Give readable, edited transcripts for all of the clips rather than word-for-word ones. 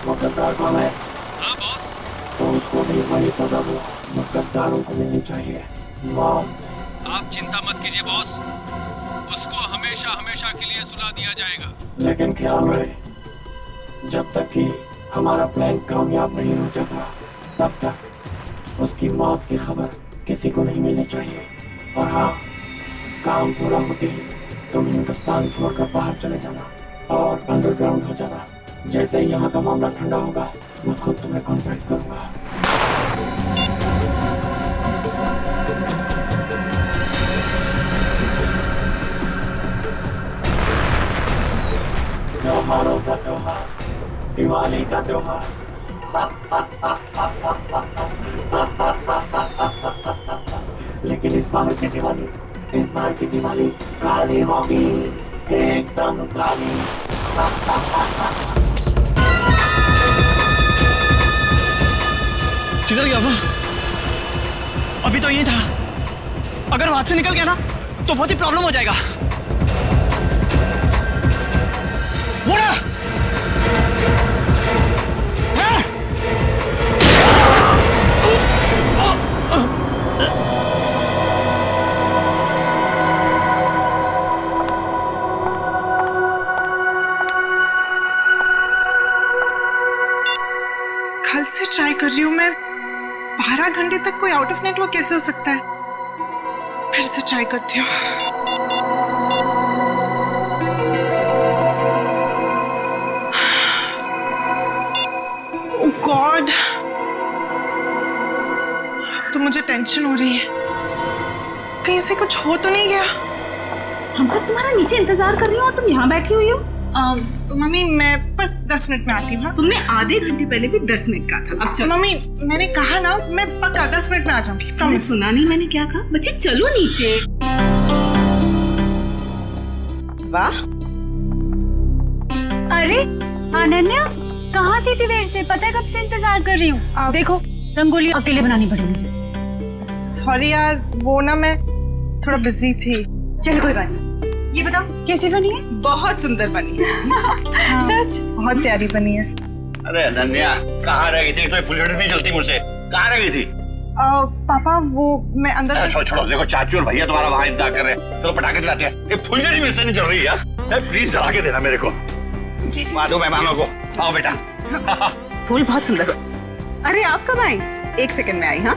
वो गद्दार कौन है? हाँ बॉस। तो उसको भी वही सजा दो जो गद्दारों को मिलनी चाहिए, मौत। आप चिंता मत कीजिए बॉस, उसको हमेशा हमेशा के लिए सुला दिया जाएगा। लेकिन ख्याल रहे, जब तक कि हमारा प्लान कामयाब नहीं हो जाता तब तक उसकी मौत की खबर किसी को नहीं मिलनी चाहिए। और हाँ, काम पूरा होते ही तुम हिंदुस्तान छोड़कर बाहर चले जाना और अंडरग्राउंड हो जाना। जैसे ही यहाँ का मामला ठंडा होगा मैं खुद तुम्हें कांटेक्ट करूंगा। त्योहारों का त्योहार, दिवाली का त्योहार। लेकिन इस बार की दिवाली काली होगी, एकदम काली। किधर गया वो? अभी तो यही था। अगर वहां से निकल गया ना तो बहुत ही प्रॉब्लम हो जाएगा। वो ना! कल से ट्राई कर रही हूँ मैं। 12 घंटे तक कोई आउट ऑफ नेटवर्क कैसे हो सकता है? फिर से ट्राई करती हूँ। ओह गॉड, तो मुझे टेंशन हो रही है, कहीं उसे कुछ हो तो नहीं गया। हम सब तुम्हारा नीचे इंतजार कर रही हो और तुम यहाँ बैठी हुई हो। मम्मी मैं बस 10 मिनट में आती हूँ। तुमने आधे घंटे पहले भी 10 मिनट कहा था। अब चलो। मम्मी मैंने कहा ना, मैं पक्का 10 मिनट में आ जाऊंगी। तुमने सुना नहीं मैंने क्या कहा? बच्चे चलो नीचे। वाह, अरे अनन्या, कहाँ थी इतनी देर से? पता है कब से इंतजार कर रही हूँ। देखो रंगोली अकेले बनानी पड़ी मुझे। सॉरी यार, वो ना मैं थोड़ा बिजी थी। चलो कोई बात नहीं। ये बताओ कैसी बनी है? बहुत सुंदर बनी है। हाँ, सच बहुत प्यारी बनी है। अरे अनन्या, कहाँ रह गई थी? तो फुलझड़ी नहीं चलती मुझसे। कहाँ रह गई थी? पापा वो मैं अंदर। छोड़ो छोड़ो, देखो चाचू और भैया तुम्हारा वहाँ इंतजार कर रहे हैं। चलो पटाखे जलाते हैं। ये फुलझड़ी मिस नहीं चल रही है यार। प्लीज जला के देना मेरे को। दो मेहमानों को। आओ बेटा। फूल बहुत सुंदर। अरे आप कब आई? 1 सेकंड में आई। हाँ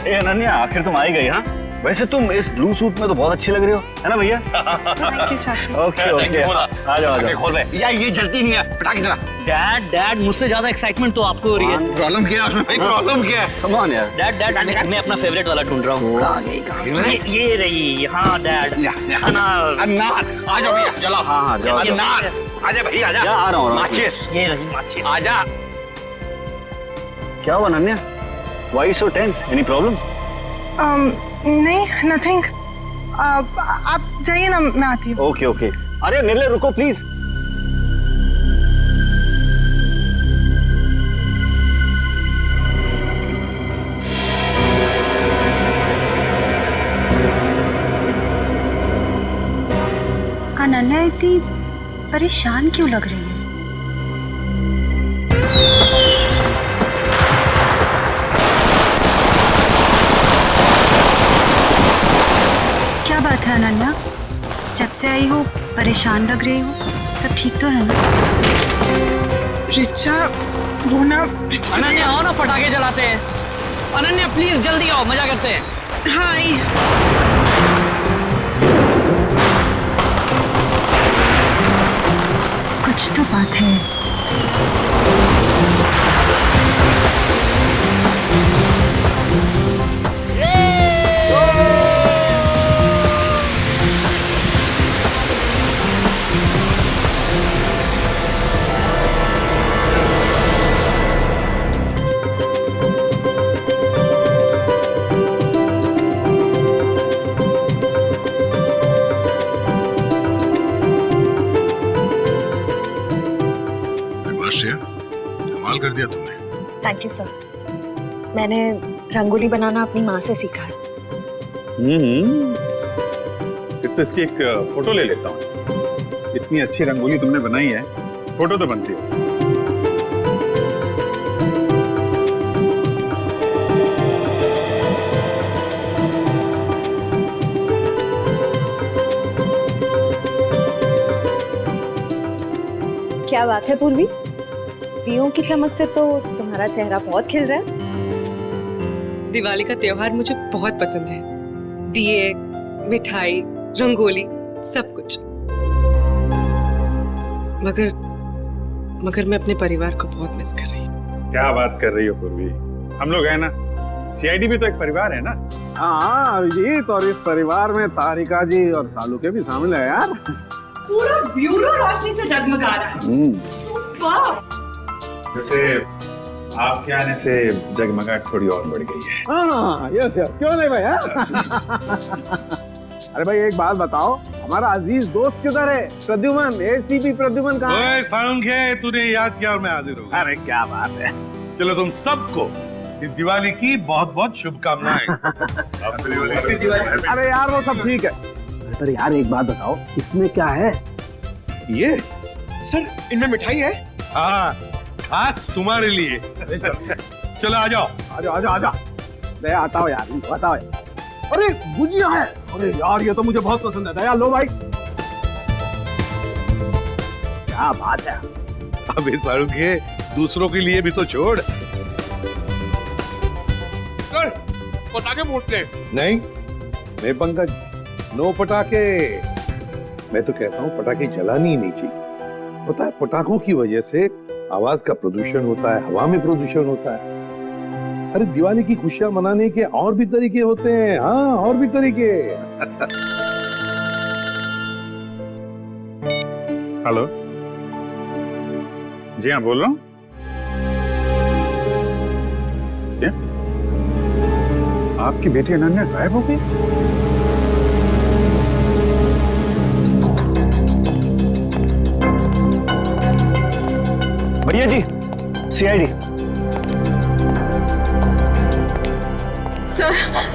ए अनन्या, आखिर तुम आई गई। हाँ वैसे तुम इस ब्लू सूट में तो बहुत अच्छी लग रही हो, है ना भैया? थैंक यू चाची। ओके ओके, आ जाओ आ जाओ। खोल रहे यार, ये जलती नहीं है। पटाखे जला। डैड मुझसे ज्यादा एक्साइटमेंट तो आपको हो रही है। प्रॉब्लम क्या है उसमें भाई? प्रॉब्लम क्या है? कम ऑन यार। डैड मैं अपना फेवरेट वाला ढूंढ रहा हूँ। ये रही। हाँ डैड, अनार। अनार, आ जाओ भैया, जलाओ। हाँ जाओ। अनार, आजा भैया आजा। आ रहा हूँ। माचिस, ये रही माचिस। आजा। क्या हुआ Ananya? Why so tense? Any problem? नहीं, नथिंग। आप जाइए ना, मैं आती हूँ। Okay okay. अरे निर्ले रुको प्लीज। अनन्या इतनी परेशान क्यों लग रही है? क्या बात है अनन्या, जब से आई हो परेशान लग रही हो। सब ठीक तो है ना? रिचा वो ना। अनन्या आओ ना, पटाखे जलाते हैं। अनन्या प्लीज जल्दी आओ, मजा करते हैं। हाँ आई। कुछ तो बात है। कमाल कर दिया तुमने। Thank you sir. मैंने रंगोली बनाना अपनी माँ से सीखा है। फिर तो इसकी एक फोटो ले लेता हूँ। इतनी अच्छी रंगोली तुमने बनाई है, फोटो तो बनती है। क्या बात है पूर्वी, दियों की चमक से तो तुम्हारा चेहरा बहुत खिल रहा है। दिवाली का त्योहार मुझे बहुत पसंद है। दिए, मिठाई, रंगोली, सब कुछ। मगर मैं अपने परिवार को बहुत मिस कर रही हूँ। क्या बात कर रही हो पूर्वी, हम लोग हैं ना, सीआईडी भी तो एक परिवार है ना। हाँ अभिजीत, और इस परिवार में तारिका जी और सालू के भी शामिल है यार। पूरा ब्यूरो रोशनी से जगमगा रहा है। सुपर। वैसे आपके आने से जगमगाहट थोड़ी और बढ़ गई है। हाँ यस यस, क्यों नहीं भैया। अरे भाई एक बात बताओ, हमारा अजीज दोस्त किधर है? प्रद्युमन, एसीपी प्रद्युमन कहाँ है? सालुंखे, तूने याद किया और मैं हाजिर हो गया। अरे क्या बात है। चलो तुम सबको इस दिवाली की बहुत बहुत शुभकामनाएं। अरे यार वो सब ठीक है, पर यार एक बात बताओ, इसमें क्या है? ये सर इनमें मिठाई है। हाँ, खास तुम्हारे लिए। चलो आ जाओ। आजा। दया आता हो यार, बताओ। अरे गुजिया है, अरे यार ये तो मुझे बहुत पसंद है। दया लो भाई। क्या बात है। अबे सालुंखे, दूसरों के लिए भी तो छोड़। पटाखे फूटते नहीं पंकज, नो पटाखे। मैं तो कहता हूँ पटाखे जलानी ही नहीं चाहिए। पता है पटाखों की वजह से आवाज का प्रदूषण होता है, हवा में प्रदूषण होता है। अरे दिवाली की खुशियां मनाने के और भी तरीके होते हैं। हाँ, और भी तरीके। हेलो जी हाँ, बोल रहा हूँ। क्या आपकी बेटी अनन्या गायब हो गई? भैया जी, सीआईडी।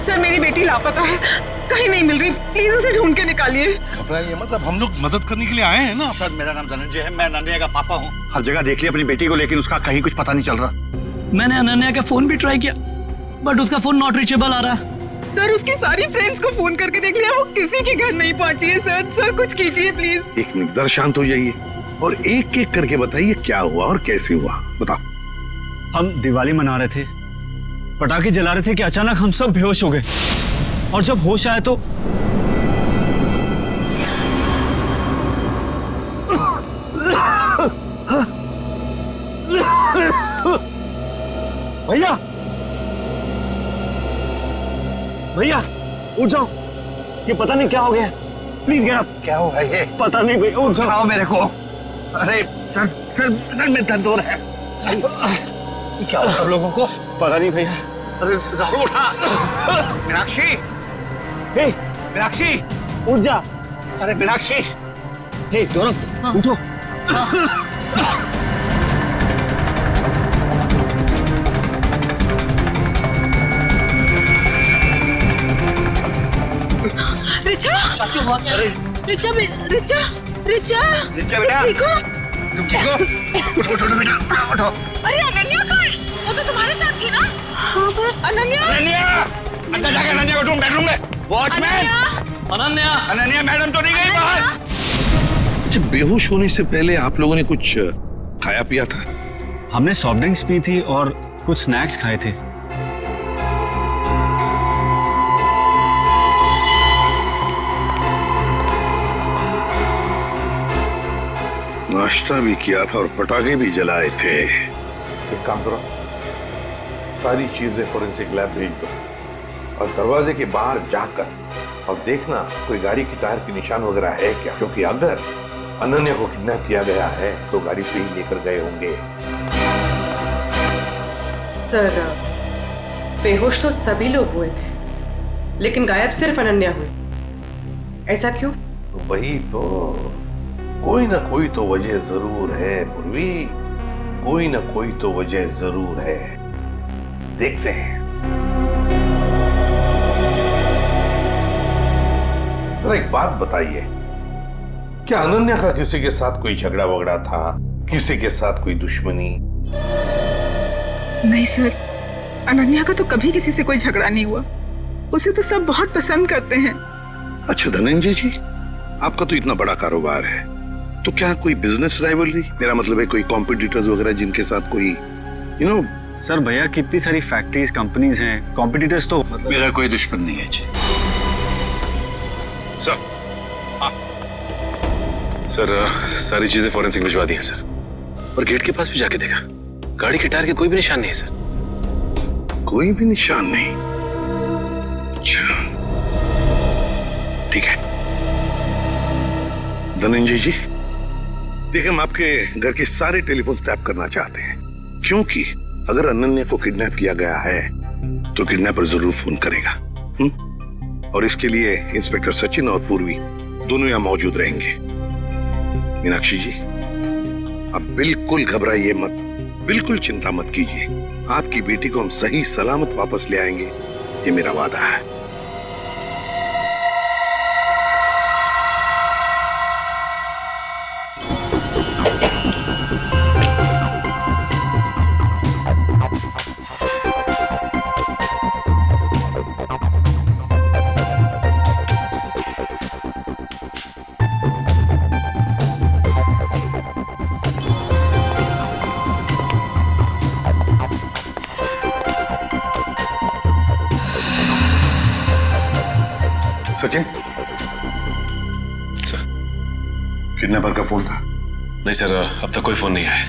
सर मेरी बेटी लापता है, कहीं नहीं मिल रही। प्लीज उसे ढूंढ के निकालिए। घबराइए मतलब हम लोग मदद करने के लिए आए हैं ना। सर मेरा नाम धनंजय है, मैं अनन्या का पापा हूँ। हर जगह देख लिया अपनी बेटी को, लेकिन उसका कहीं कुछ पता नहीं चल रहा। मैंने अनन्या का फोन भी ट्राई किया, बट उसका फोन नॉट रीचेबल आ रहा है। सर उसकी सारी फ्रेंड्स को फोन करके देख लिया, वो किसी के घर नहीं पहुंची है। सर कुछ कीजिए प्लीज। एक मिनट, जरा शांत हो जाइए और एक एक करके बताइए क्या हुआ और कैसे हुआ। बताओ। हम दिवाली मना रहे थे, पटाखे जला रहे थे कि अचानक हम सब बेहोश हो गए, और जब होश आया तो भैया उठ जाओ, ये पता नहीं क्या हो गया। Please get up. क्या हुआ ये? पता नहीं भैया, उठ जाओ मेरे को। अरे सर में दर्द हो रहा है। क्या हो सब लोगों को? पता नहीं भैया। अरे राहुल उठा। मीनाक्षी, हे मीनाक्षी उठ जा। अरे मीनाक्षी, हे गौरव उठो। रिचा बेटा ठीक हो? तुम ठीक हो? उठो बेटा, उठो। अरे अनन्या कहाँ है? वो तो तुम्हारे साथ थी ना? हाँ पर अनन्या अंदर जाके अनन्या को ढूंढ, बेडरूम में। वॉचमैन अनन्या मैडम तो नहीं गई बाहर? अच्छा, बेहोश होने से पहले आप लोगों ने कुछ खाया पिया था? हमने सॉफ्ट ड्रिंक्स पी थी और कुछ स्नैक्स खाए थे। नाश्ता भी किया था और पटाखे भी जलाए थे। एक काम करो, सारी चीजें फोरेंसिक लैब भेज दो और दरवाजे के बाहर जाकर और देखना कोई गाड़ी की टायर के निशान वगैरह है क्या, क्योंकि अगर अनन्या को किडनैप किया गया है तो गाड़ी से ही लेकर गए होंगे। सर बेहोश तो सभी लोग हुए थे, लेकिन गायब सिर्फ अनन्या हुई। ऐसा क्यों? वही तो, कोई ना कोई तो वजह जरूर है पूर्वी, कोई ना कोई तो वजह जरूर है। देखते हैं। जरा एक बात बताइए, क्या अनन्या का किसी के साथ कोई झगड़ा वगड़ा था किसी के साथ कोई दुश्मनी? नहीं सर, अनन्या का तो कभी किसी से कोई झगड़ा नहीं हुआ। उसे तो सब बहुत पसंद करते हैं। अच्छा धनंजय जी, आपका तो इतना बड़ा कारोबार है, तो क्या कोई बिजनेस राइवलरी, मेरा मतलब है कोई कॉम्पिटिटर्स वगैरह जिनके साथ कोई सर भैया कितनी सारी फैक्ट्रीज कंपनीज हैं, कॉम्पिटिटर्स तो मेरा कोई दुश्मन नहीं है जी। सर सर सारी चीजें फॉरेंसिक भिजवा दी हैं सर, और गेट के पास भी जाके देखा, गाड़ी के टायर के कोई भी निशान नहीं है सर। कोई भी निशान नहीं? अच्छा ठीक है धनंजय जी, देखिए हम आपके घर के सारे टेलीफोन टैप करना चाहते हैं, क्योंकि अगर अनन्या को किडनैप किया गया है तो किडनैपर जरूर फोन करेगा। और इसके लिए इंस्पेक्टर सचिन और पूर्वी दोनों यहां मौजूद रहेंगे। मीनाक्षी जी, आप बिल्कुल घबराइए मत, बिल्कुल चिंता मत कीजिए, आपकी बेटी को हम सही सलामत वापस ले आएंगे, ये मेरा वादा है। सचिन, सर किडनैपर का फोन था? नहीं सर, अब तक कोई फोन नहीं आया।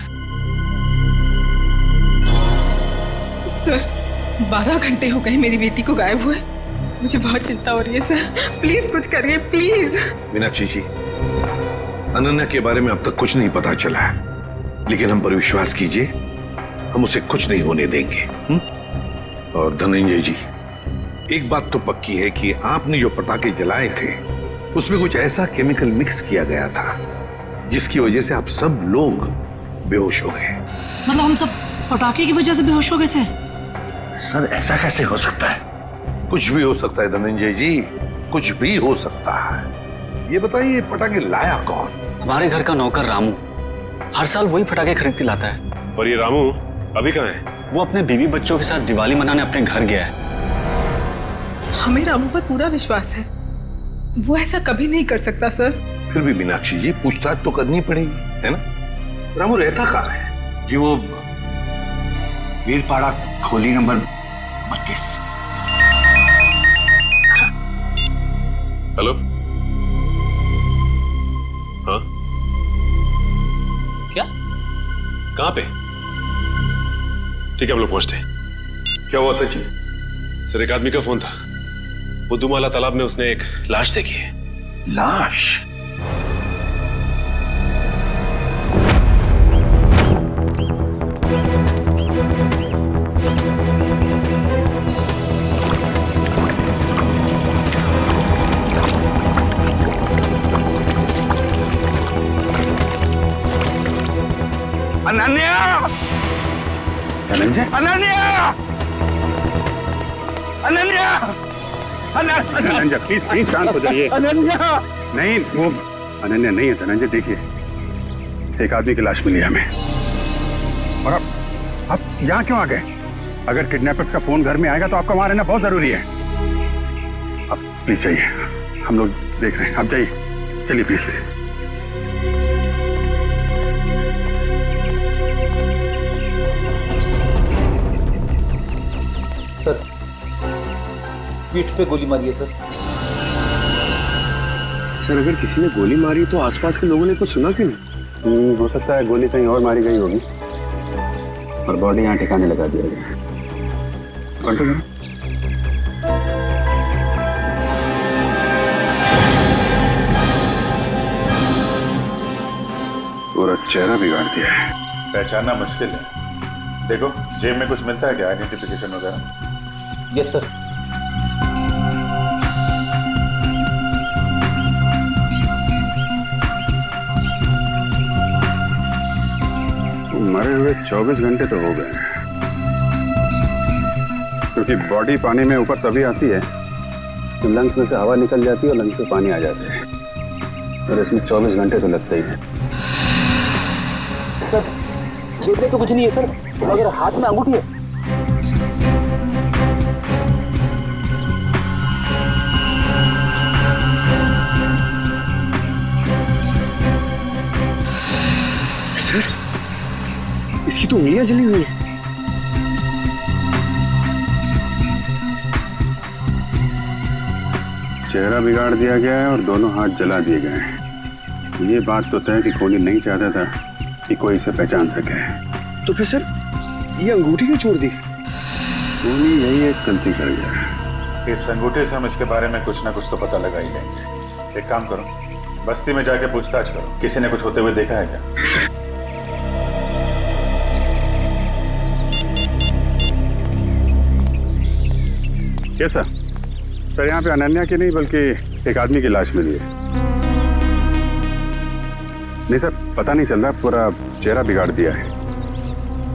सर 12 घंटे हो गए मेरी बेटी को गायब हुए, मुझे बहुत चिंता हो रही है सर, प्लीज कुछ करिए प्लीज। मीनाक्षी जी, अनन्या के बारे में अब तक कुछ नहीं पता चला है, लेकिन हम पर विश्वास कीजिए, हम उसे कुछ नहीं होने देंगे। और धनंजय जी, एक बात तो पक्की है कि आपने जो पटाखे जलाए थे उसमें कुछ ऐसा केमिकल मिक्स किया गया था जिसकी वजह से आप सब लोग बेहोश हो गए। मतलब हम सब पटाखे की वजह से बेहोश हो गए थे? सर ऐसा कैसे हो सकता है? कुछ भी हो सकता है धनंजय जी, कुछ भी हो सकता है। ये बताइए पटाखे लाया कौन? हमारे घर का नौकर रामू हर साल वही पटाखे खरीद के लाता है। और ये रामू अभी कहाँ है? वो अपने बीवी बच्चों के साथ दिवाली मनाने अपने घर गया है। हमें रामू पर पूरा विश्वास है, वो ऐसा कभी नहीं कर सकता सर। फिर भी मीनाक्षी जी, पूछताछ तो करनी पड़ेगी, है ना? रामू रहता कहाँ है? जी वो वीरपाड़ा खोली नंबर 32। हेलो, हाँ क्या? कहाँ पे? ठीक है हम लोग पहुंचते हैं। क्या हुआ सचिन? सर एक आदमी का फोन था, बुद्धूमाला तालाब में उसने एक लाश देखी है। लाश? अनन्या! धनंजय, अनन्या! अनन्या! धनंजय प्लीज प्लीज शांत हो जाइए। अनन्या! नहीं, वो अनन्या नहीं है धनंजय। देखिए एक आदमी की लाश मिली है हमें, और आप यहाँ क्यों आ गए? अगर किडनैपर्स का फोन घर में आएगा तो आपका वहां रहना बहुत जरूरी है। आप प्लीज जाइए, हम लोग देख रहे हैं, आप जाइए, चलिए प्लीज। सर पीठ पे गोली मारी है सर। सर अगर किसी ने गोली मारी तो आसपास के लोगों ने कुछ सुना क्यों नहीं? हो सकता है गोली कहीं और मारी गई होगी और बॉडी यहाँ ठिकाने लगा दिया गया। कंट्रोल करो। पूरा चेहरा बिगाड़ दिया है। पहचानना मुश्किल है। देखो जेब में कुछ मिलता है क्या, आइडेंटिफिकेशन वगैरह? Yes sir. मरे हुए 24 घंटे तो हो गए, क्योंकि बॉडी पानी में ऊपर तभी आती है तो लंग्स में से हवा निकल जाती है और लंग्स में पानी आ जाता है, और इसमें 24 घंटे तो लगते ही है। सर जेब में तो कुछ नहीं है सर, मगर हाथ में अंगूठी है। सर, इसकी तो उंगलियां जली हुई है। चेहरा बिगाड़ दिया गया है और दोनों हाथ जला दिए गए हैं। ये बात तो तय कि कोहली नहीं चाहता था कि कोई इसे पहचान सके। तो फिर सर ये अंगूठी क्यों छोड़ दी? कोहली यही एक गलती कर गया। इस अंगूठे से हम इसके बारे में कुछ ना कुछ तो पता लगा ही लेंगे। एक काम करो, बस्ती में जाके पूछताछ करो, किसी ने कुछ होते हुए देखा है क्या? कैसा सर? यहाँ पे अनन्या की नहीं बल्कि एक आदमी की लाश मिली है। नहीं सर, पता नहीं चल रहा, पूरा चेहरा बिगाड़ दिया है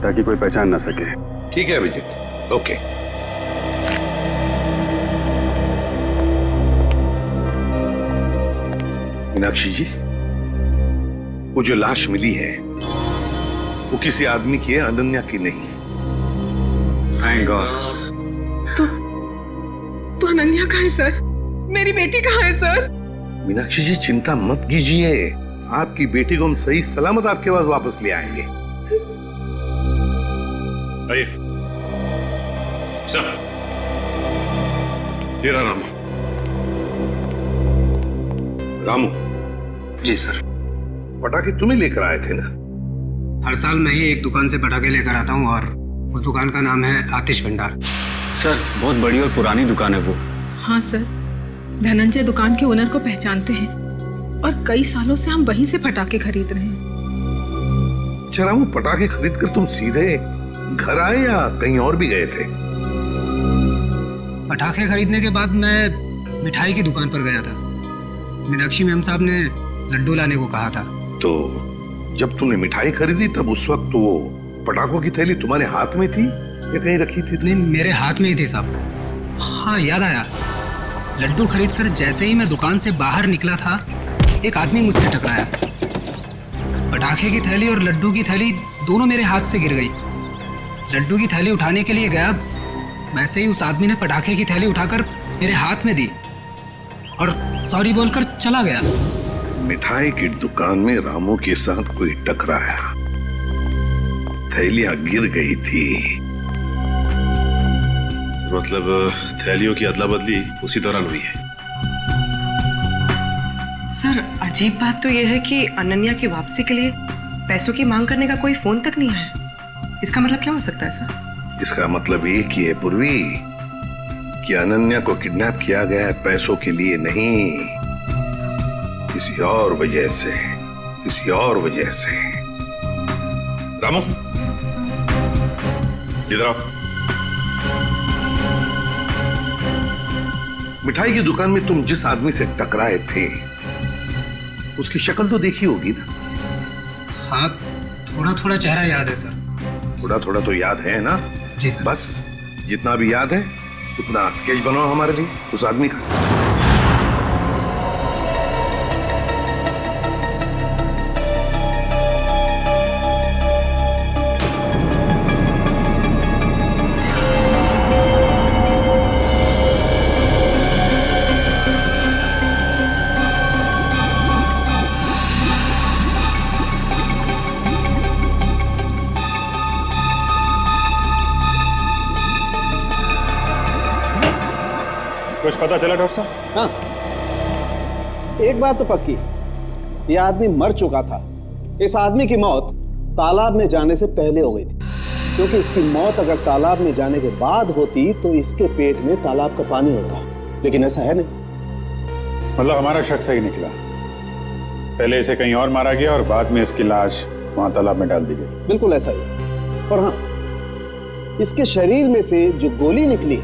ताकि कोई पहचान ना सके। ठीक है अभिजीत, ओके। मीनाक्षी जी, वो जो लाश मिली है वो किसी आदमी की है, अनन्या की नहीं। Thank God. तो अनन्या कहाँ है सर? मेरी बेटी कहाँ है सर? मीनाक्षी जी चिंता मत कीजिए, आपकी बेटी को हम सही सलामत आपके पास वापस ले आएंगे। आइए सर, ये रहा रामू। रामू जी सर। पटाखे तुम्हें लेकर आए थे ना? हर साल मैं ही एक दुकान से पटाखे लेकर आता हूँ और उस दुकान का नाम है आतिश भंडार। सर बहुत बड़ी और पुरानी दुकान है वो। हाँ सर, धनंजय दुकान के ओनर को पहचानते हैं और कई सालों से हम वहीं से पटाखे खरीद रहे हैं। अच्छा रामू, पटाखे खरीद कर तुम सीधे घर आए या कहीं और भी गए थे? पटाखे खरीदने के बाद मैं मिठाई की दुकान पर गया था। मीनाक्षी मैम साहब ने लड्डू लाने को कहा था। तो जब तुमने मिठाई खरीदी तब उस वक्त वो पटाखों की थैली तुम्हारे हाथ में थी या कहीं रखी थी? नहीं, मेरे हाथ में ही थी साहब। हाँ याद आया, लड्डू खरीदकर जैसे ही मैं दुकान से बाहर निकला था एक आदमी मुझसे टकराया। पटाखे की थैली और लड्डू की थैली दोनों मेरे हाथ से गिर गई। लड्डू की थैली उठाने के लिए गया, वैसे ही उस आदमी ने पटाखे की थैली उठाकर मेरे हाथ में दी और सॉरी बोलकर चला गया। मिठाई की दुकान में रामू के साथ कोई टकराया, थैलियां गिर गई थी। मतलब थैलियों की अदला बदली उसी दौरान हुई है। सर अजीब बात तो यह है कि अनन्या की वापसी के लिए पैसों की मांग करने का कोई फोन तक नहीं आया। इसका मतलब क्या हो सकता है सर? इसका मतलब एक ही है पूर्वी कि अनन्या को किडनैप किया गया है पैसों के लिए नहीं, किसी और वजह से, किसी और वजह से। रामू इधर आओ। मिठाई की दुकान में तुम जिस आदमी से टकराए थे उसकी शक्ल तो देखी होगी ना? हाँ, थोड़ा थोड़ा चेहरा याद है सर। थोड़ा थोड़ा तो याद है ना? जी सर। बस जितना भी याद है उतना स्केच बनाओ हमारे लिए उस आदमी का। कुछ पता चला डॉक्टर साहब? हाँ, एक बात तो पक्की, यह आदमी मर चुका था। इस आदमी की मौत तालाब में जाने से पहले हो गई थी, क्योंकि इसकी मौत अगर तालाब में जाने के बाद होती तो इसके पेट में तालाब का पानी होता, लेकिन ऐसा है नहीं। मतलब हमारा शक सही निकला, पहले इसे कहीं और मारा गया और बाद में इसकी लाश वहां तालाब में डाल दी गई। बिल्कुल ऐसा ही। और हाँ, इसके शरीर में से जो गोली निकली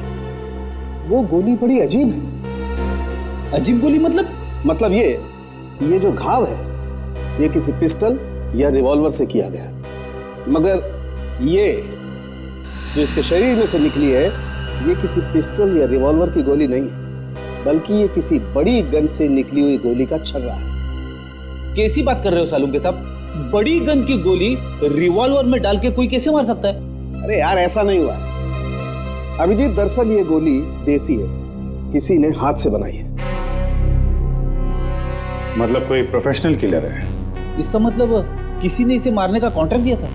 वो गोली बड़ी अजीब है। अजीब गोली मतलब ये जो घाव है ये किसी पिस्टल या रिवॉल्वर से किया गया, मगर ये जो इसके शरीर में से निकली है ये किसी पिस्टल या रिवॉल्वर की गोली नहीं है, बल्कि ये किसी बड़ी गन से निकली हुई गोली का छर्रा है। कैसी बात कर रहे हो सालुंके साहब? बड़ी गन की गोली रिवॉल्वर में डाल के कोई कैसे मार सकता है? अरे यार ऐसा नहीं हुआ अभिजीत, दरअसल ये गोली देसी है, किसी ने हाथ से बनाई है। मतलब कोई प्रोफेशनल किलर है? इसका मतलब किसी ने इसे मारने का कॉन्ट्रैक्ट दिया था।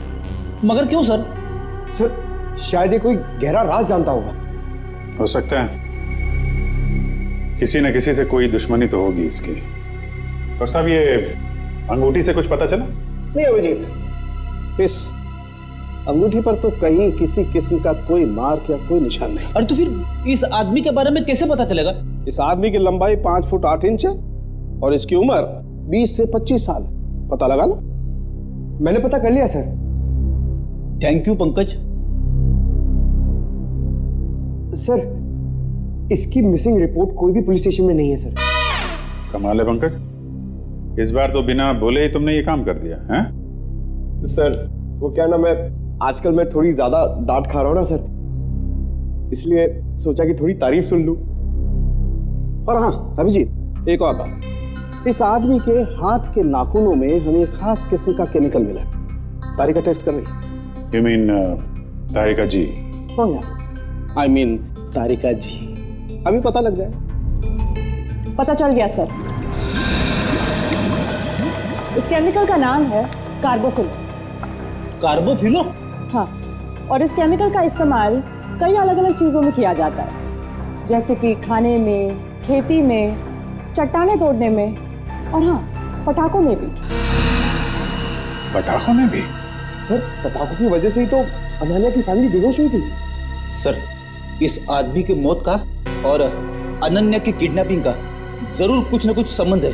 मगर क्यों सर? सर शायद ये कोई गहरा राज जानता होगा। हो सकता है, किसी न किसी से कोई दुश्मनी तो होगी इसकी। और साहब ये अंगूठी से कुछ पता चला? नहीं अभिजीत, इस अंगूठी पर तो कहीं किसी किस्म का कोई मार्क या कोई निशान नहीं। अरे तो फिर इस आदमी के बारे में कैसे पता चलेगा? इस आदमी की लंबाई 5 फुट 8 इंच है और इसकी उम्र 20 से 25 साल। पता लगा ना? मैंने पता कर लिया sir. Thank you Pankaj. Sir इसकी मिसिंग रिपोर्ट कोई भी पुलिस स्टेशन में नहीं है सर। कमाल है पंकज, इस बार तो बिना बोले ही तुमने ये काम कर दिया है? सर वो क्या ना, मैं आजकल मैं थोड़ी ज्यादा डांट खा रहा हूं ना सर, इसलिए सोचा कि थोड़ी तारीफ सुन लूं। पर हाँ अभिजीत, एक और बात, इस आदमी के हाथ के नाखूनों में हमें खास किस्म का केमिकल मिला। तारिका टेस्ट कर रही। You mean तारिका जी? हाँ यार, I mean तारिका जी। अभी पता लग जाए। पता चल गया सर, इस केमिकल का नाम है कार्बोफिल। कार्बोफिलो? हाँ, और इस केमिकल का इस्तेमाल कई अलग अलग चीजों में किया जाता है, जैसे कि खाने में, खेती में, चट्टानें तोड़ने में और हाँ पटाखों में भी। पटाखों में भी? सर पटाखों की वजह से ही तो अनन्या की फैमिली बेहोश हुई थी। सर इस आदमी की मौत का और अनन्या की किडनैपिंग का जरूर कुछ न कुछ संबंध है।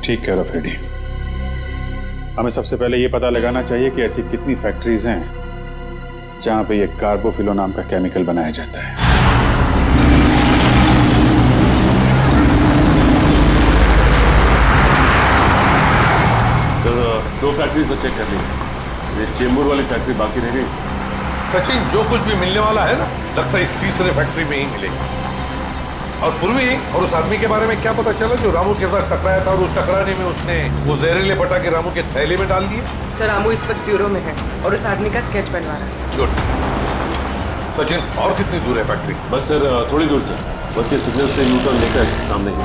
ठीक कह रहा फ्रेडी। हमें सबसे पहले ये पता लगाना चाहिए कि ऐसी कितनी फैक्ट्रीज हैं जहां पे ये कार्बोफिलो नाम का केमिकल बनाया जाता है। दो फैक्ट्री से चेक कर लीजिए, ये चेंबूर वाली फैक्ट्री बाकी रह गई। सचिन, जो कुछ भी मिलने वाला है ना, लगता है इस तीसरे फैक्ट्री में ही मिलेगा। और पूर्वी और उस आदमी के बारे में क्या पता चला जो रामू के साथ टकराया था और उस टकराने में उसने वो जहरीले पटाखे रामू के थैले में डाल दिए? सर रामू इस वक्त ब्यूरो में है और उस आदमी का स्केच बनवा रहा है। गुड। सचिन, और कितनी दूर है फैक्ट्री? बस सर थोड़ी दूर से, बस ये सिग्नल से यू टर्न लेकर सामने ही।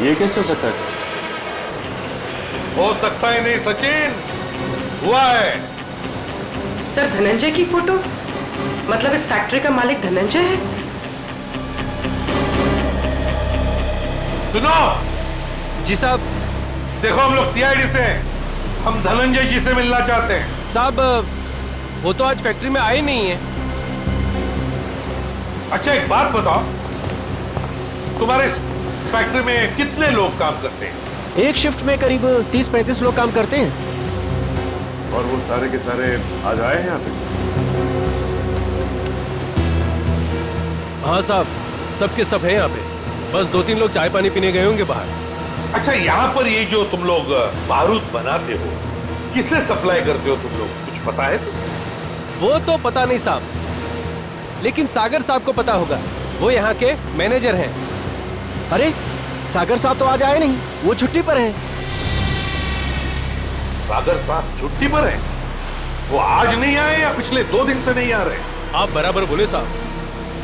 ये कैसे हो सकता है सर? हो सकता ही नहीं सचिन, हुआ है। सर धनंजय की फोटो, मतलब इस फैक्ट्री का मालिक धनंजय है? सुनो जी साहब। देखो हम लोग सीआईडी से हैं, हम धनंजय जी से मिलना चाहते हैं। साहब वो तो आज फैक्ट्री में आए नहीं है। अच्छा एक बात बताओ, तुम्हारे फैक्ट्री में कितने लोग काम करते हैं? एक शिफ्ट में करीब 30-35 लोग काम करते हैं। और वो सारे के सारे आज आए हैं यहाँ पे? हाँ साहब, सबके सब हैं यहाँ पे, बस 2-3 लोग चाय पानी पीने गए होंगे बाहर। अच्छा यहाँ पर ये जो तुम लोग बारूद बनाते हो, किसे सप्लाई करते हो तुम लोग, कुछ पता है? वो तो पता नहीं साहब, लेकिन सागर साहब को पता होगा, वो यहाँ के मैनेजर हैं। अरे सागर साहब तो आज आए नहीं, वो छुट्टी पर हैं। सागर साहब छुट्टी पर हैं? वो आज नहीं आए या पिछले 2 दिन से नहीं आ रहे? आप बराबर बोले साहब,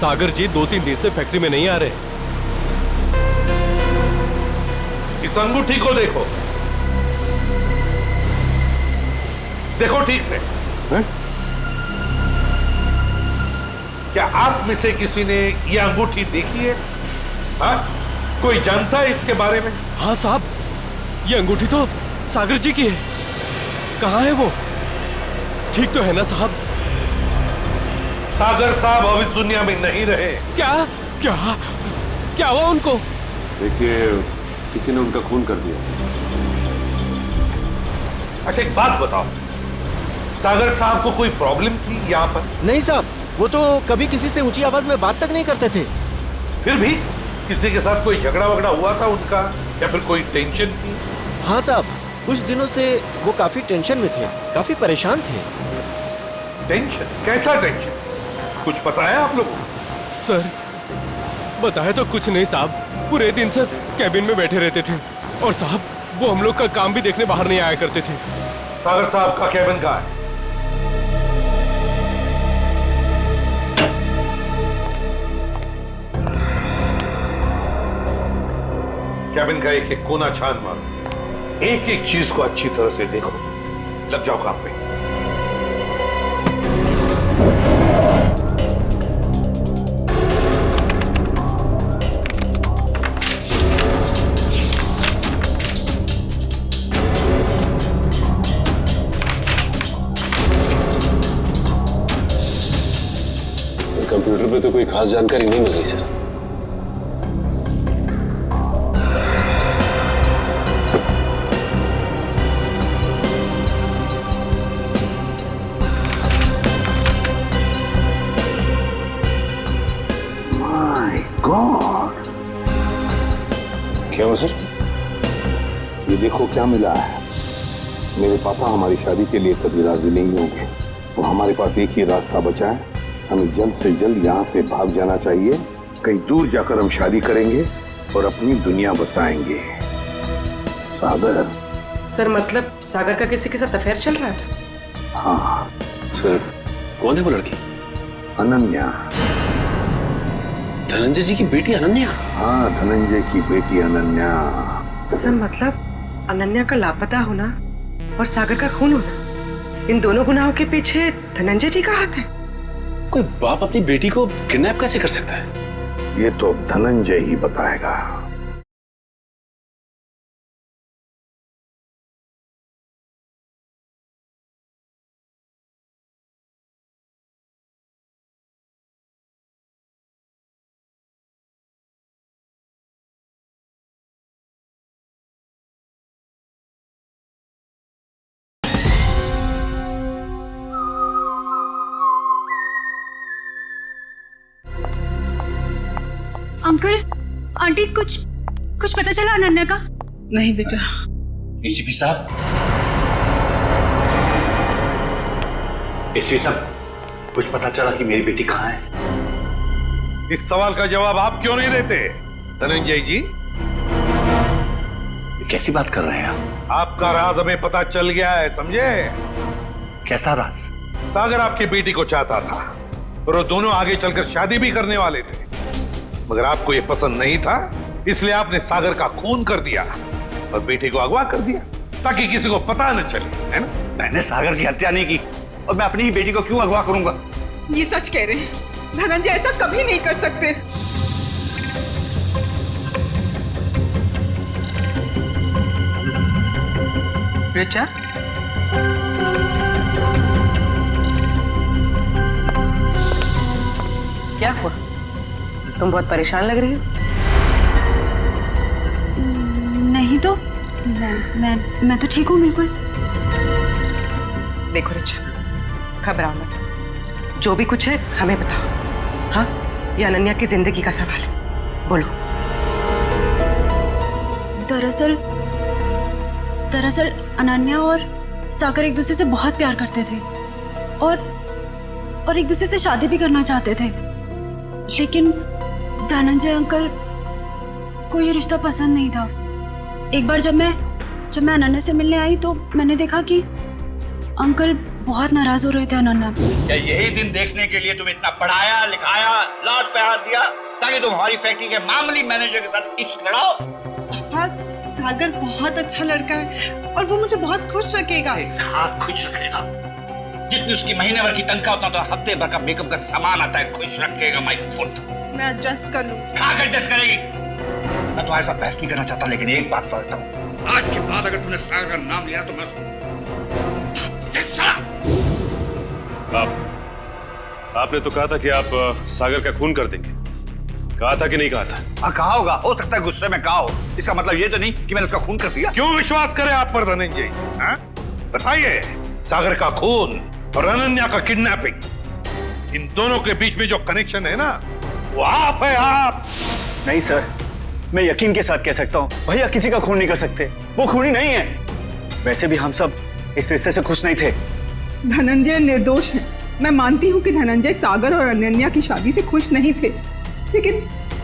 सागर जी 2-3 दिन से फैक्ट्री में नहीं आ रहे। इस अंगूठी को देखो, देखो ठीक से। है? क्या आप में से किसी ने ये अंगूठी देखी है? हाँ? कोई जानता है इसके बारे में? हाँ साहब, ये अंगूठी तो सागर जी की है। कहाँ है वो? ठीक तो है ना साहब? सागर साहब अब इस दुनिया में नहीं रहे। क्या क्या क्या हुआ उनको? देखिए, किसी ने उनका खून कर दिया। अच्छा एक बात बताओ, सागर साहब को कोई प्रॉब्लम थी यहाँ पर? नहीं साहब, वो तो कभी किसी से ऊंची आवाज में बात तक नहीं करते थे। फिर भी किसी के साथ कोई झगड़ा वगड़ा हुआ था उनका, या फिर कोई टेंशन थी? हाँ साहब, कुछ दिनों से वो काफी टेंशन में थे, काफी परेशान थे। टेंशन? कैसा टेंशन? कुछ पता है आप लोगों को? सर बताया तो कुछ नहीं साहब, पूरे दिन सर कैबिन में बैठे रहते थे और साहब वो हम लोग का काम भी देखने बाहर नहीं आया करते थे। सागर साहब का कैबिन कहाँ है? कैबिन का एक एक कोना छान मारो, एक एक चीज को अच्छी तरह से देखो, लग जाओ काम पे। कंप्यूटर पे तो कोई खास जानकारी नहीं मिल रही सर। माय गॉड, क्या हुआ सर? ये देखो क्या मिला है। मेरे पापा हमारी शादी के लिए कभी राजी नहीं होंगे, तो हमारे पास एक ही रास्ता बचा है, हमें जल्द से जल्द यहाँ से भाग जाना चाहिए। कहीं दूर जाकर हम शादी करेंगे और अपनी दुनिया बसाएंगे। सागर। सर मतलब सागर का किसी के साथ अफेयर चल रहा था? हाँ सर। कौन है वो लड़की? अनन्या। धनंजय जी की बेटी अनन्या? हाँ, धनंजय की बेटी अनन्या। सर मतलब अनन्या का लापता होना और सागर का खून होना, इन दोनों गुनाहों के पीछे धनंजय जी का हाथ है? कोई बाप अपनी बेटी को किडनैप कैसे कर सकता है? ये तो धनंजय ही बताएगा। अंकल, आंटी, कुछ पता चला अनन्या का? नहीं बेटा। एसीपी साहब, एसीपी साहब, कुछ पता चला कि मेरी बेटी कहाँ है? इस सवाल का जवाब आप क्यों नहीं देते धनंजय जी? ये कैसी बात कर रहे हैं आप? आपका राज हमें पता चल गया है, समझे? कैसा राज? सागर आपकी बेटी को चाहता था और वो दोनों आगे चलकर शादी भी करने वाले थे, मगर आपको ये पसंद नहीं था, इसलिए आपने सागर का खून कर दिया और बेटी को अगवा कर दिया ताकि किसी को पता न चले, है ना? मैंने सागर की हत्या नहीं की और मैं अपनी ही बेटी को क्यों अगवा करूंगा? ये सच कह रहे हैं, धनंजय ऐसा कभी नहीं कर सकते। रिचा, क्या हुआ? तुम बहुत परेशान लग रही हो। नहीं तो मैं तो ठीक हूँ बिल्कुल। देखो रिचा, घबराओ मत, जो भी कुछ है हमें बताओ। हाँ, ये अनन्या की जिंदगी का सवाल है, बोलो। दरअसल अनन्या और सागर एक दूसरे से बहुत प्यार करते थे और एक दूसरे से शादी भी करना चाहते थे, लेकिन धनंजय अंकल को ये रिश्ता पसंद नहीं था। एक बार जब मैं अनन्या से मिलने आई तो मैंने देखा कि अंकल बहुत नाराज हो रहे थे अनन्या। क्या यही दिन देखने के लिए तुम्हें इतना पढ़ाया लिखाया, लाड प्यार दिया ताकि तुम हमारी फैक्ट्री के मामूली मैनेजर के साथ इश्क लड़ाओ? पापा, सागर बहुत अच्छा लड़का है और वो मुझे बहुत खुश रखेगा। हाँ, खुश रखेगा। जितनी उसकी महीने भर की तनख्वाह उतना तो हफ्ते भर का मेकअप का सामान आता है। खुश रखेगा माय फुट। मैं एडजस्ट कर लूं। कहाँ एडजस्ट करेगी? मैं तुम्हारे साथ बहस नहीं करना चाहता, लेकिन एक बात बता देता हूँ, आज के बाद अगर तुमने सागर का नाम लिया तो मैं आपने तो कहा था कि आप सागर का खून कर देंगे, कहा था कि नहीं कहा था? हाँ, कहा होगा, हो सकता है गुस्से में कहा हो। इसका मतलब ये तो नहीं कि मैंने उसका खून कर दिया। क्यों विश्वास करे आप पर धनंजय? बताइए, सागर का खून और अनन्या का किडनैपिंग, इन दोनों के बीच में जो कनेक्शन है ना, वो आप है, आप। नहीं सर, मैं यकीन के साथ कह सकता हूँ, भैया किसी का खून नहीं कर सकते, वो खूनी नहीं है। वैसे भी हम सब इस रिश्ते से खुश नहीं थे। धनंजय निर्दोष है। मैं मानती हूँ कि धनंजय सागर और अनन्या की शादी से खुश नहीं थे, लेकिन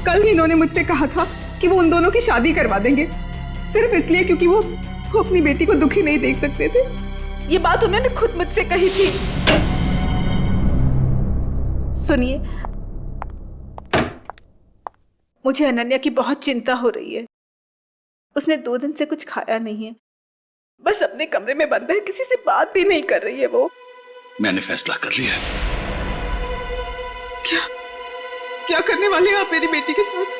कल ही इन्होंने मुझसे कहा था कि वो उन दोनों की शादी करवा देंगे, सिर्फ इसलिए क्योंकि वो अपनी बेटी को दुखी नहीं देख सकते थे। ये बात उन्होंने खुद मुझसे कही थी। सुनिए, मुझे अनन्या की बहुत चिंता हो रही है। उसने 2 दिन से कुछ खाया नहीं है, बस अपने कमरे में बंद है, किसी से बात भी नहीं कर रही है वो। मैंने फैसला कर लिया। क्या करने वाले हैं आप मेरी बेटी के साथ?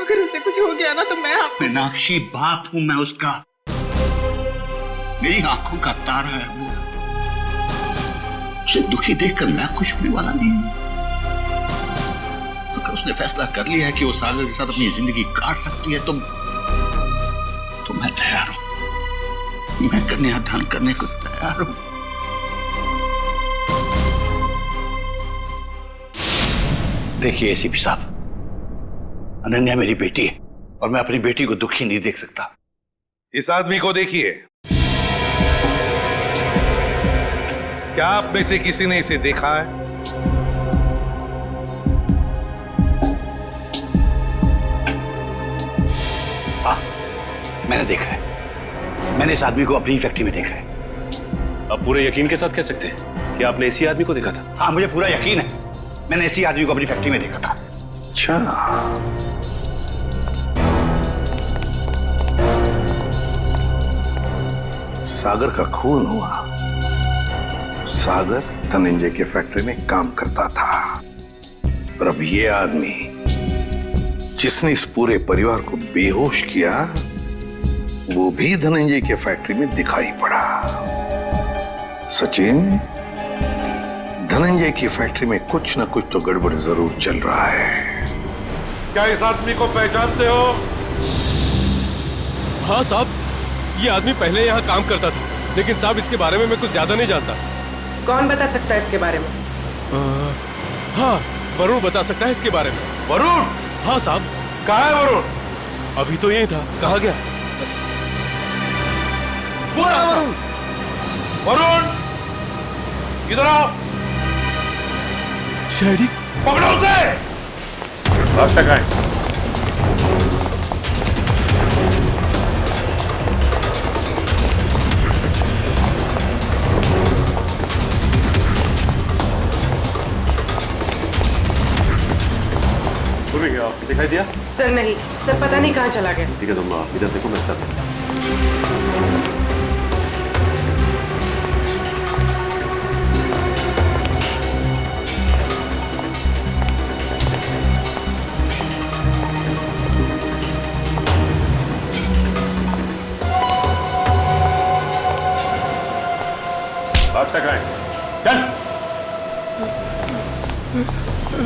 अगर उसे कुछ हो गया ना तो मैं आप मीनाक्षी, बाप हूं मैं उसका, मेरी आंखों का तारा है वो। उसे दुखी देखकर मैं खुश होने वाला नहीं हूं। अगर उसने फैसला कर लिया है कि वो सागर के साथ अपनी जिंदगी काट सकती है तो मैं तैयार हूं। मैं कन्यादान करने को तैयार हूं। देखिए एसीपी साहब, अनन्या मेरी बेटी है और मैं अपनी बेटी को दुखी नहीं देख सकता। इस आदमी को देखिए, क्या आप में से किसी ने इसे देखा है? हाँ, मैंने देखा है। मैंने इस आदमी को अपनी फैक्ट्री में देखा है। आप पूरे यकीन के साथ कह सकते हैं कि आपने इसी आदमी को देखा था? हाँ, मुझे पूरा यकीन है, मैंने इसी आदमी को अपनी फैक्ट्री में देखा था। अच्छा, सागर का खून हुआ। सागर धनंजय के फैक्ट्री में काम करता था, और अब ये आदमी जिसने इस पूरे परिवार को बेहोश किया, वो भी धनंजय के फैक्ट्री में दिखाई पड़ा। सचिन, धनंजय की फैक्ट्री में कुछ ना कुछ तो गड़बड़ जरूर चल रहा है। क्या इस आदमी को पहचानते हो? हाँ साहब, ये आदमी पहले यहाँ काम करता था, लेकिन साहब इसके बारे में मैं कुछ ज्यादा नहीं जानता। कौन बता सकता है इसके बारे में? हाँ, वरुण बता सकता है इसके बारे में। वरुण? हाँ साहब। कहाँ है वरुण? अभी तो यही था, कहाँ गया? वरुण, वरुण, इधर आओ। शहरी, पकड़ो उसे। रास्ता कहाँ है? दिखाई दिया? सर नहीं, सर पता नहीं कहाँ चला गया। ठीक है, तुम इधर देखो, मैं स्टार्ट रास्ता कहाँ है? चल।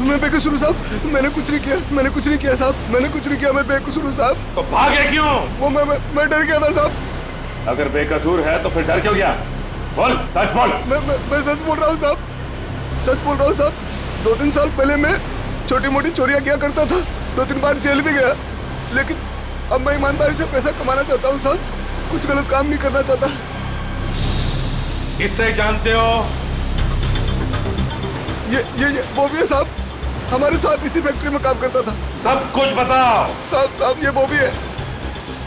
मैं बेकसूर हूँ साहब, मैंने कुछ नहीं किया, मैंने कुछ नहीं किया साहब, मैंने कुछ नहीं किया, मैं बेकसूर हूँ साहब। तो भागे क्यों? वो मैं डर गया था साहब। अगर बेकसूर है तो फिर डर क्यों गया? बोल, सच बोल। मैं सच बोल रहा हूँ साहब, सच बोल रहा हूँ साहब। 2-3 साल पहले मैं छोटी मोटी चोरियां किया करता था, 2-3 बार जेल भी गया, लेकिन अब मैं ईमानदारी से पैसा कमाना चाहता हूँ साहब, कुछ गलत काम नहीं करना चाहता। किससे जानते हो? ये वो भी है साहब, हमारे साथ इसी फैक्ट्री में काम करता था। सब कुछ बताओ। साहब ये वो भी है,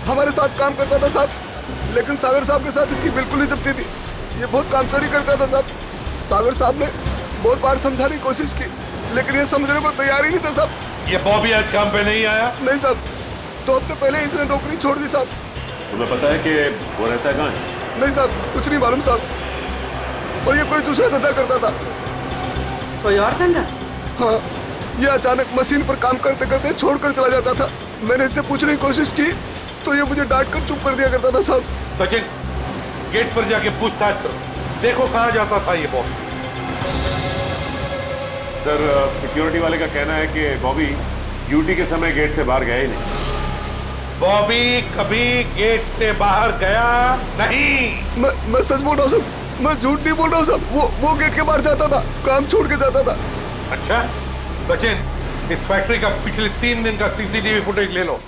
हमारे साथ काम करता था साहब, लेकिन सागर साहब के साथ इसकी बिल्कुल नहीं जमती थी। ये बहुत काम चोरी करता था साहब। सागर साहब ने बहुत बार समझाने की कोशिश की, लेकिन ये समझने को तैयार ही नहीं था साहब। ये बॉबी आज काम पे नहीं आया? नहीं साहब, 2 हफ्ते पहले इसने नौकरी छोड़ दी साहब। तुम्हें पता है कि वो रहता है कहाँ है? नहीं साहब, कुछ नहीं मालूम साहब, और ये कोई दूसरा धंधा करता था। कोई और धंधा? हाँ, ये अचानक मशीन पर काम करते करते छोड़कर चला जाता था। मैंने इससे पूछने की कोशिश की तो ये मुझे डांट कर चुप कर दिया करता था साहब। सचिन, गेट पर जाके पूछताछ करो, देखो कहाँ जाता था ये बॉबी। सर, सिक्योरिटी वाले का कहना है कि बॉबी ड्यूटी के समय गेट से बाहर गया ही नहीं। बॉबी कभी गेट से बाहर गया नहीं। मैं सच बोल रहा हूँ सर, मैं झूठ नहीं बोल रहा हूँ सर। वो गेट के बाहर जाता था, काम छोड़ के जाता था। अच्छा सचिन, इस फैक्ट्री का पिछले 3 दिन का सीसीटीवी फुटेज ले लो।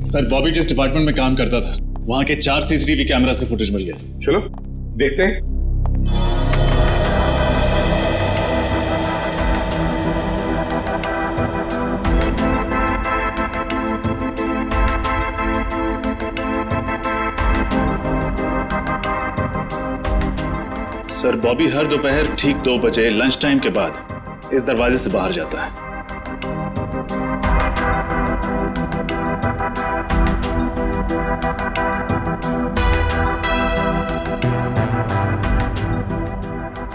सर, बॉबी जिस डिपार्टमेंट में काम करता था वहां के 4 सीसीटीवी कैमरास का फुटेज मिल गया। चलो देखते हैं। सर, बॉबी हर दोपहर ठीक 2 बजे लंच टाइम के बाद इस दरवाजे से बाहर जाता है।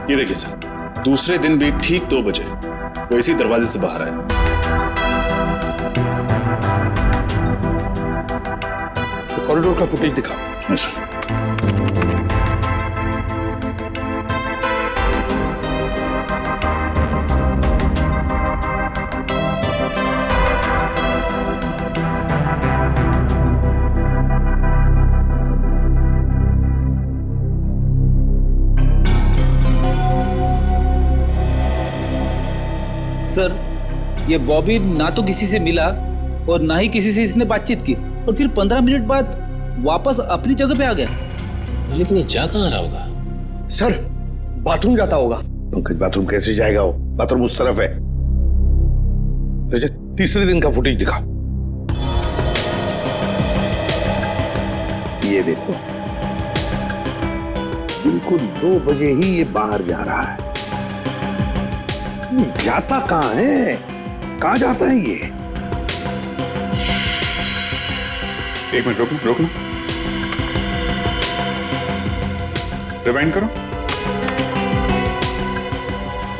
ये देखिए सर, दूसरे दिन भी ठीक 2 बजे वो इसी दरवाजे से बाहर आया। तो कॉरिडोर का फुटेज दिखा। अच्छा। सर, ये बॉबी ना तो किसी से मिला और ना ही किसी से इसने बातचीत की, और फिर 15 मिनट बाद वापस अपनी जगह पे आ गया। लेकिन ये जा कहाँ रहा होगा? सर, बाथरूम जाता होगा। पंकज, बाथरूम कैसे जाएगा वो? बाथरूम उस तरफ है। तीसरे दिन का फुटेज दिखा। ये देखो, बिल्कुल 2 बजे ही ये बाहर जा रहा है। जाता कहाँ है? कहाँ जाता है ये? एक मिनट रोकना। रिवाइंड करो।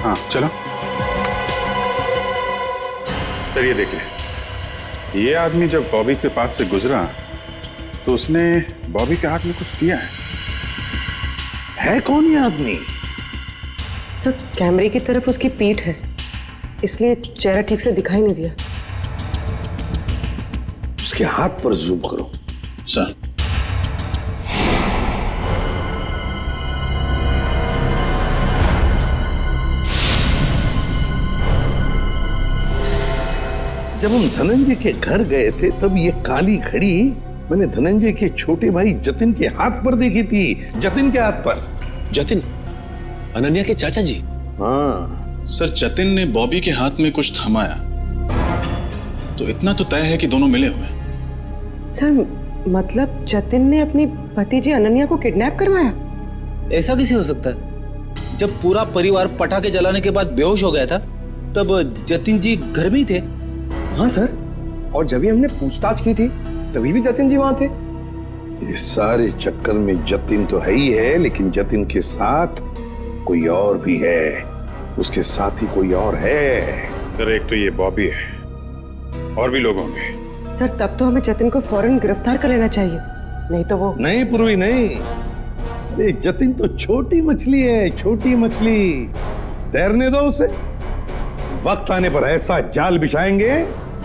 हाँ चलो। सर, ये देखिए, ये आदमी जब बॉबी के पास से गुजरा तो उसने बॉबी के हाथ में कुछ दिया है कौन ये आदमी? सर, कैमरे की तरफ उसकी पीठ है, इसलिए चेहरा ठीक से दिखाई नहीं दिया। उसके हाथ पर जूम करो। सर, जब हम धनंजय के घर गए थे तब ये काली घड़ी मैंने धनंजय के छोटे भाई जतिन के हाथ पर देखी थी। जतिन के हाथ पर। जतिन, अनन्या के चाचा जी? हाँ सर, जतिन ने बॉबी के हाथ में कुछ थमाया तो इतना तो तय है कि दोनों मिले हुए। सर, मतलब जतिन ने अपनी भतीजी अनन्या को किडनैप करवाया? ऐसा कैसे हो सकता है? जब पूरा परिवार पटाखे जलाने के बाद बेहोश हो गया था तब जतिन जी घर में ही थे। हाँ सर, और जब भी हमने पूछताछ की थी तभी भी जतिन जी वहां थे। इस सारे चक्कर में जतिन तो है ही है, लेकिन जतिन के साथ कोई और भी है। उसके साथ ही कोई और है। सर, एक तो ये बॉबी है, और भी लोग होंगे। सर, तब तो हमें जतिन को फौरन गिरफ्तार कर लेना चाहिए, नहीं तो वो। नहीं पूर्वी, नहीं। अरे जतिन तो छोटी मछली है, छोटी मछली। तैरने दो उसे। वक्त आने पर ऐसा जाल बिछाएंगे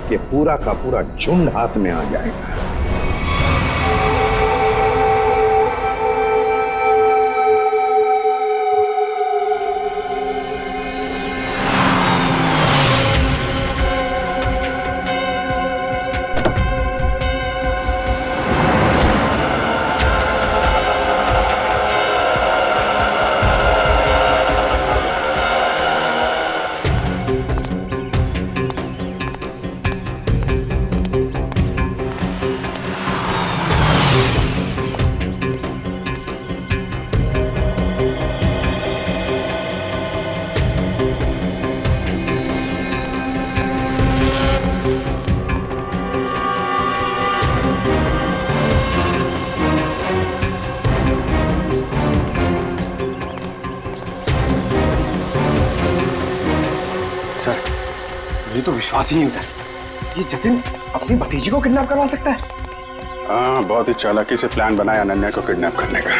कि पूरा का पूरा झुंड हाथ में आ जाएगा। सर, मुझे तो विश्वास ही नहीं होता। ये जतिन अपनी भतीजी को किडनैप करवा सकता है? हाँ, बहुत ही चालाकी से प्लान बनाया अनन्या को किडनैप करने का।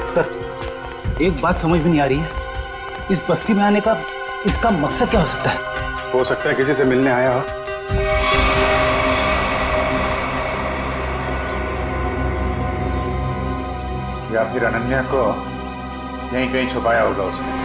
सर, एक बात समझ में नहीं आ रही है, इस बस्ती में आने का इसका मकसद क्या हो सकता है? हो सकता है किसी से मिलने आया हो। या फिर अनन्या को यहीं कहीं छुपाया होगा उसने।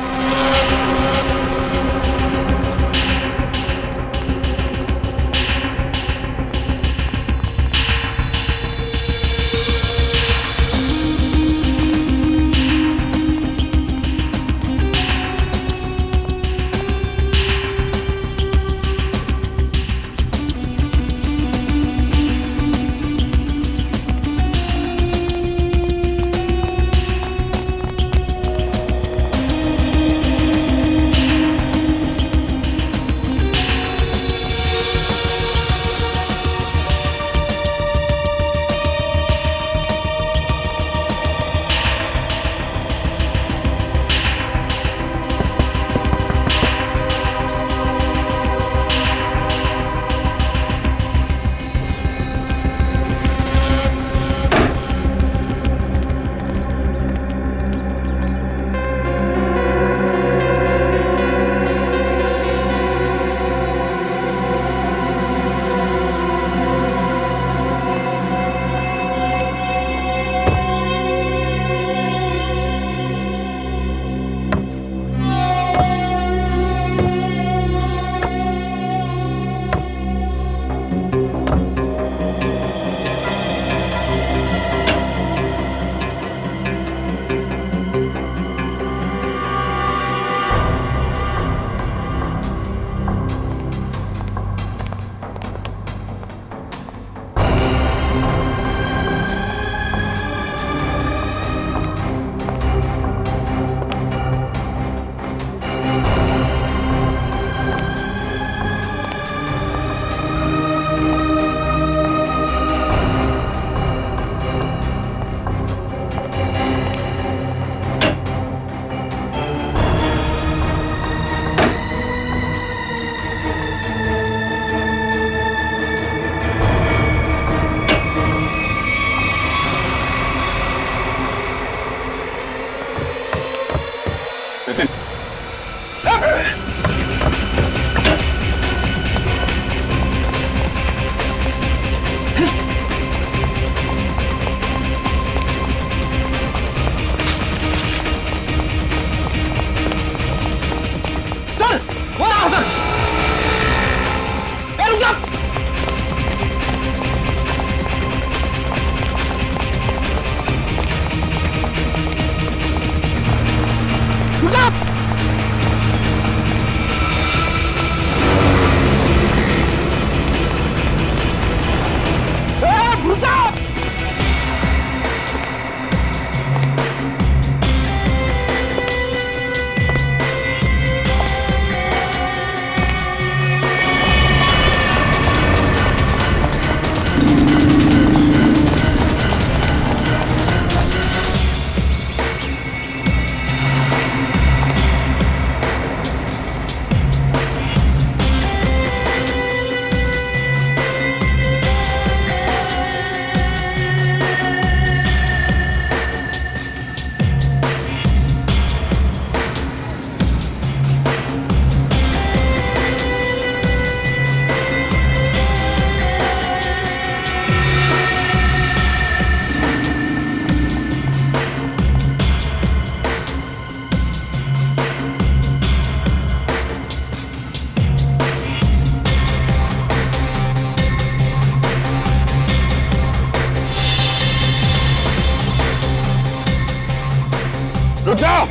रुक जाओ,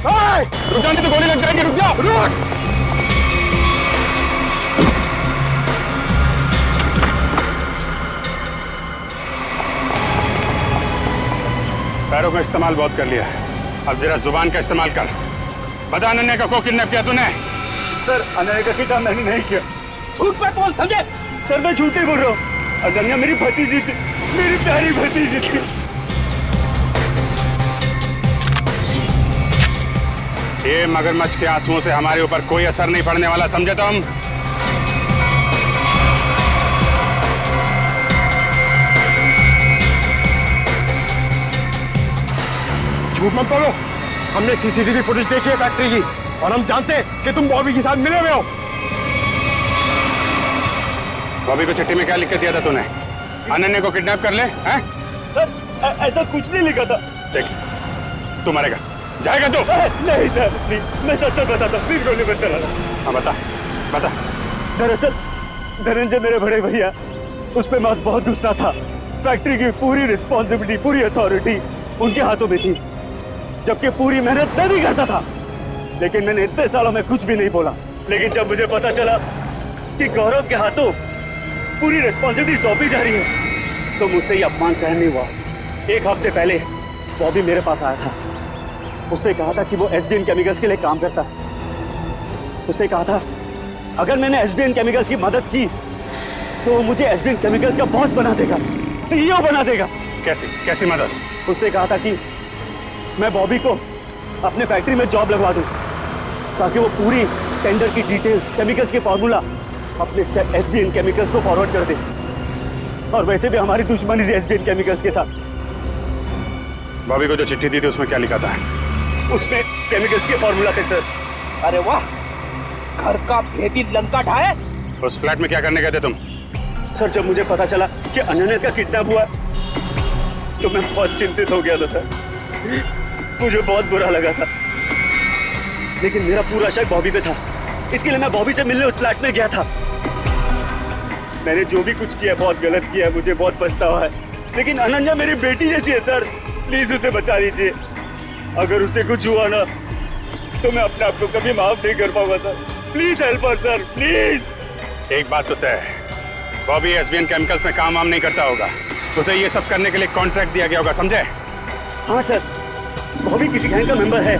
रुक जाओ, नहीं तो गोली लग जाएगी। रुक जाओ, रुक। पैरों का इस्तेमाल बहुत कर लिया है, अब जरा जुबान का इस्तेमाल कर। बता अनन्या का को किडनैप किया तूने? सर, अनन्या का किडनैप मैंने नहीं किया। झूठ मत बोल, समझे? सर, मैं झूठ ही बोल रहा हूँ। अनन्या मेरी भतीजी थी, मेरी प्यारी भतीजी थी। ये मगरमच्छ के आंसुओं से हमारे ऊपर कोई असर नहीं पड़ने वाला, समझे तुम? झूठ मत बोलो, हमने सीसीटीवी फुटेज देखी है फैक्ट्री की और हम जानते हैं कि तुम बॉबी के साथ मिले हुए हो। बॉबी को चिट्ठी में क्या लिख के दिया था तूने? अनन्या को किडनैप कर ले, हैं? सर ऐसा कुछ नहीं लिखा था। देख, तू मरेगा, जाएगा तू? नहीं सर, नहीं, मैं सच बताता हूँ, प्लीज गोली मत चलाना। हाँ बता, बता। दरअसल धनंजय मेरे बड़े भैया, उस पे मैं बहुत गुस्सा था। फैक्ट्री की पूरी रिस्पॉन्सिबिलिटी, पूरी अथॉरिटी उनके हाथों में थी, जबकि पूरी मेहनत मैं भी करता था। लेकिन मैंने इतने सालों में कुछ भी नहीं बोला। लेकिन जब मुझे पता चला कि गौरव के हाथों पूरी रिस्पॉन्सिबिलिटी सौंपी जा रही है, तो मुझसे ये अपमान सहन नहीं हुआ। एक हफ्ते पहले बॉबी मेरे पास आया था। उसने कहा था कि वो एसबीएन केमिकल्स के लिए काम करता है। उसने कहा था अगर मैंने एसबीएन केमिकल्स की मदद की तो वो मुझे एसबीएन केमिकल्स का बॉस बना देगा, सीईओ बना देगा। कैसी मदद? उसने कहा था कि मैं बॉबी को अपने फैक्ट्री में जॉब लगवा दूं, ताकि वो पूरी टेंडर की डिटेल्स, केमिकल्स के फॉर्मूला अपने एसबीएन केमिकल्स को फॉरवर्ड कर दे। और वैसे भी हमारी दुश्मनी थी एसबीएन केमिकल्स के साथ। बॉबी को जो चिट्ठी दी थी उसमें क्या लिखा था? उसमें केमिकल्स के फॉर्मूला थे सर। अरे वाह, घर का भेदी लंका ढाए। उस फ्लैट में क्या करने गए थे तुम? सर जब मुझे पता चला कि अनन्या का किडनैप हुआ तो मैं बहुत चिंतित हो गया था सर। मुझे बहुत बुरा लगा था, लेकिन मेरा पूरा शक बॉबी पे था। इसके लिए मैं बॉबी से मिलने उस फ्लैट में गया था। मैंने जो भी कुछ किया बहुत गलत किया, मुझे बहुत पछतावा है। लेकिन अनन्या मेरी बेटी जैसी है सर, प्लीज उसे बचा लीजिए। अगर उससे कुछ हुआ ना तो मैं अपने आप को कभी माफ नहीं कर पाऊंगा sir. Please help us sir, please. एक बात तो तय है, बॉबी एसबीएन केमिकल्स में काम वाम नहीं करता होगा। उसे ये सब करने के लिए कॉन्ट्रैक्ट दिया गया होगा, समझे? हाँ सर, बॉबी किसी गैंग का मेंबर है।